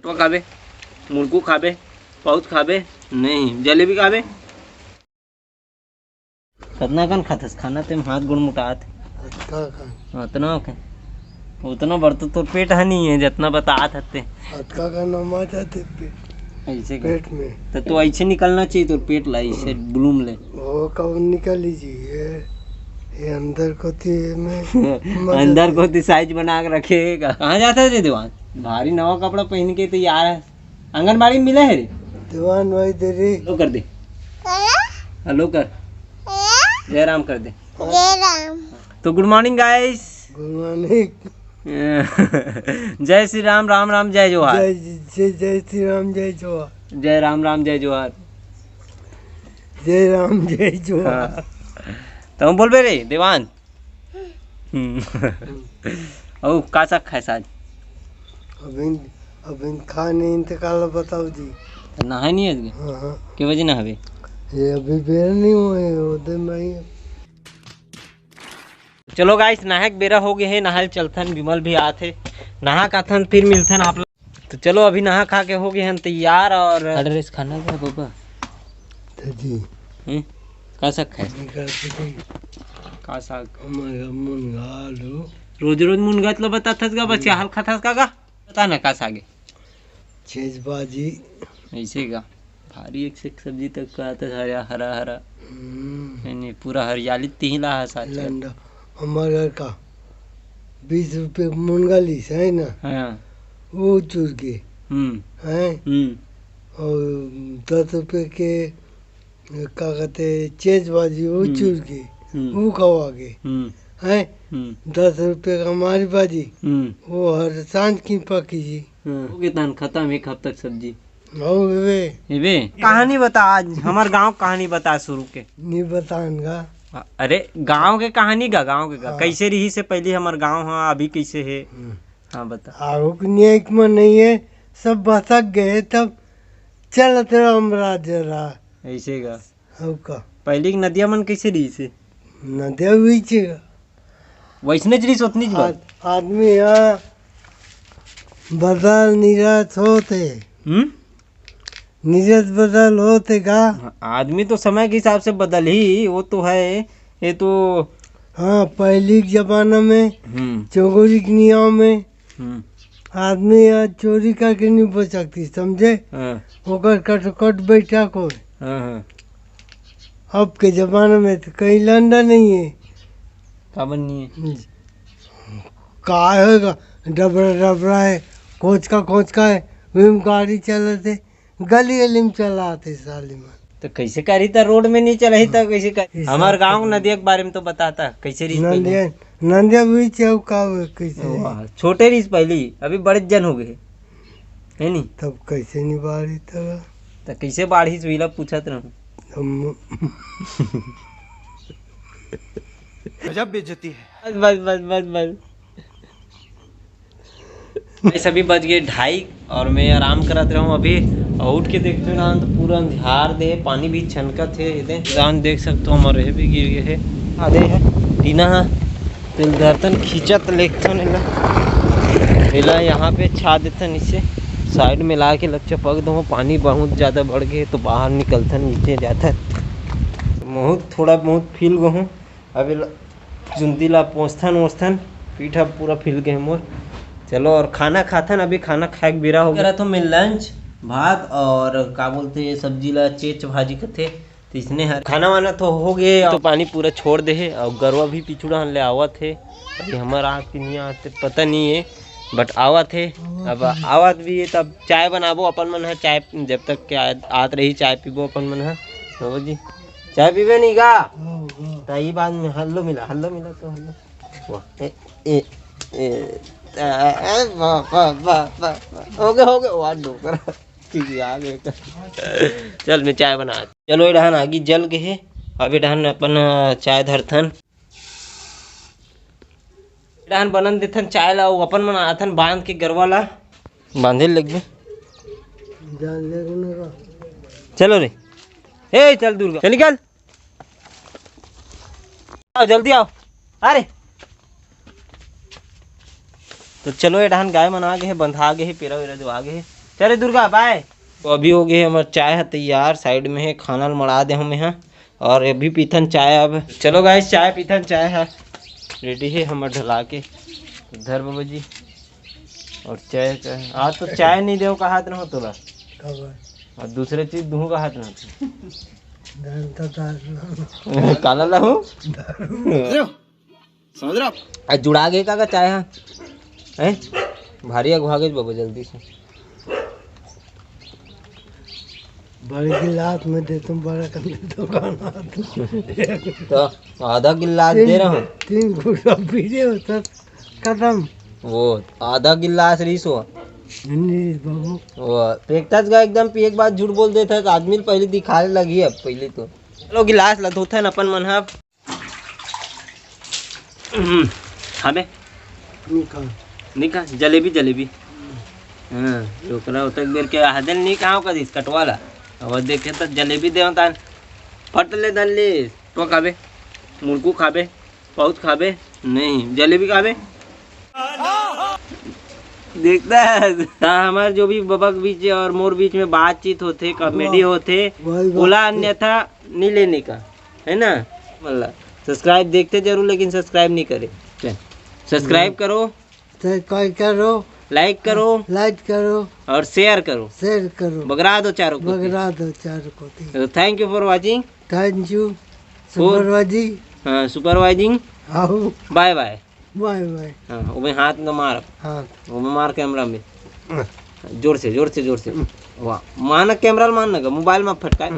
तो खाबे, मुर्गू खाबे, पाउच खाबे, नहीं जलेबी खाबे। कितना कन खातस खाना ते हाथ गुड़ मुटात उतना के उतना बढ़ता तो पेट है नहीं है जितना बतात हते अतका का नमा जाते ऐसे पेट में तो ऐसे निकलना चाहिए तो पेट ला ऐसे ब्लूम ले वो कब निकल लीजिए ये अंदर को थी में अंदर को थी साइज बना के रखेगा। कहाँ जाता है रे दीवान? भारी नवा कपड़ा पहन के तो यार आंगनबाड़ी में मिला है रे दीवान भाई दे रे हेलो कर दे, हेलो कर, जय राम कर दे, जय राम। तो good morning guys, good morning. जय श्री राम, राम राम जय जोहार, जय जय जय श्री राम जय जोहार, जय राम राम जय जोहार, जय राम जय जोहार। हाँ। तो हम बोल बे रे दीवान ओ का सा खाए साज अभी खाने इंतकाल बताओ जी। नहाए नहीं है हाँ हाँ के वजह ना हवे ये अभी बेर नहीं हुए उधर में। चलो गाइस नहाए के बेरा हो गए है, नहाए चलथन, विमल भी आथे नहा काथन फिर मिलथन आप लोग। तो चलो अभी नहा खा के हो गए हैं तैयार और एड्रेस खाना क्या बाबा तो जी का साग खाए का साग हमारा मुनगा लो रोज रोज मुनगा तो बता थस गा बच्चे हाल खाथस का गा बता ना का सागे छेज बाजी ऐसे का भारी एक से एक सब्जी तक का आता हरा हरा हरा नहीं पूरा हरियाली तिहला है साथ लंडा हमारे घर का 20 रुपए मुनगा लीस है ना। हाँ वो चूर के हैं और 10 रुपए के क्या कहते चेज बाजी वो चूर के वो खवा के हैं 10 रुपए का हमारी बाजी वो हर सांझ की पकी जी वो कितना खत्म एक हफ्ता तक सब्जी हो वे वे कहानी बता आज हमार गांव कहानी बता शुरू के नहीं बताएगा। अरे गांव के कहानी का गांव के का कैसे रही से पहले हमार गांव है अभी कैसे है हाँ बता। एक में नहीं है सब भटक गए तब चलत रहा जरा ऐसे का का पहले की नदिया मन कैसे रही से नदिया हुई वैसने रही उतनी आदमी यहाँ बदल निरत होते निरत बदल होते का आदमी तो समय के हिसाब से बदल ही वो तो है ये तो हाँ पहले के जमाना में चोरी के नियम में आदमी यहाँ चोरी करके नहीं बच सकती समझे होकर कट बैठा को। अब के जमाने में तो कहीं लंडा नहीं है का नहीं है का होगा डबरा डबरा है खोज का है वही गाड़ी चलाते गली गली में चलाते साली में तो कैसे करी था रोड में नहीं चला था कैसे कर हमारे गांव नदिया के बारे में तो बताता कैसे रही नंदिया भी चौका कैसे छोटे रही पहले अभी बड़े जन हो गए है नहीं तब कैसे नहीं बाढ़ी तब तो कैसे बाढ़ी सुईला पूछत रहूं गजब बेइज्जती है। बस बस बस बस बस अभी बज गए 2:30 और मैं आराम करत रहा हूँ अभी उठ के देखते ना तो पूरा अंधियार दे पानी भी छनकत है इधर दान देख सकते हो हमारे भी गिर गए है आधे है टीना तिल धरतन खींचत लेखन हिला यहाँ पे छा देतन इससे साइड में ला के लग चपक दो पानी बहुत ज़्यादा बढ़ गए तो बाहर निकलता नीचे जाता बहुत थोड़ा बहुत फील गहूँ अभी चुनतीला पोस्थन वोस्थन पीठा पूरा फील गए मोर। चलो और खाना खाथन अभी खाना खाए के बेरा हो गया तो मैं लंच भात और का बोलते सब्जी ला चेच भाजी कथे तो इसने खाना वाना तो हो गए तो पानी पूरा छोड़ दे है और गरवा भी पिछुड़ा ले आवा थे अभी हमारा आग की नहीं आते पता नहीं है बट आवा थे अब आवत भी है तब चाय बनाबो अपन मन है चाय जब तक के आत रही चाय पीबो अपन मन है तो जी चाय पीबे नहीं का तो ये बात में हल्लो मिला तो हल्लो हो गए वाट डोकर आ गए चल मैं चाय बना चलो डहन आगे जल गए है अभी डहन अपन चाय धरथन डहन बनन देथन चाय ला अपन मन आथन बांध के गरवा ला बांधे लगे चलो रे ए चल दुर्गा चल निकल आओ जल्दी आओ अरे तो चलो ये डहान गाय मन आ गए है बंधा गए है पेरा वेरा जो आ गए है चले दुर्गा बाय। तो अभी हो गए हमारे चाय है तैयार, साइड में है खाना मड़ा दे हम यहाँ, और अभी पीथन चाय। अब चलो गाइस चाय पीथन चाय है रेडी है हमारे ढला के उधर बाबा जी। और चाय का आज तो चाय नहीं दे का हाथ रहो तोला, और दूसरे चीज दूँ का हाथ रहो काला ला हूँ समझ रहा। आज जुड़ा गए का चाय है भारी अगुआ बाबा जल्दी से। बड़े गिलास में दे तुम बड़ा कर दुकान तो आधा गिलास दे रहा हूँ, 3 घूंट पीजिए होता खत्म। वो आधा गिलास रीस हो बाबू वो फेंकता का एकदम एक बार झूठ बोल देता है आदमी पहले दिखाने लगी। अब पहले तो चलो गिलास ला धोता है अपन मन हब खाबे निका जलेबी जलेबी हाँ टोकरा होता बेर के हदल नहीं कहाँ का दिस कटवाला। और देखे तो जलेबी दे तान फट ले दल ले तो खाबे मुर्गू खाबे बहुत खाबे नहीं जलेबी खाबे देखता है। हाँ हमारे जो भी बबक बीच और मोर बीच में बातचीत होते कॉमेडी होते बोला अन्यथा नहीं लेने का है ना। मतलब सब्सक्राइब देखते जरूर लेकिन सब्सक्राइब नहीं करे। सब्सक्राइब करो, लाइक करो और शेयर करो बगरा दो चारों को। Thank you for watching. Thank you supervising. हाँ supervising bye bye bye bye. हाँ वो हाथ न मार, हाथ वो मार कैमरा में जोर से वाह माना कैमरा मारना का मोबाइल में फटका।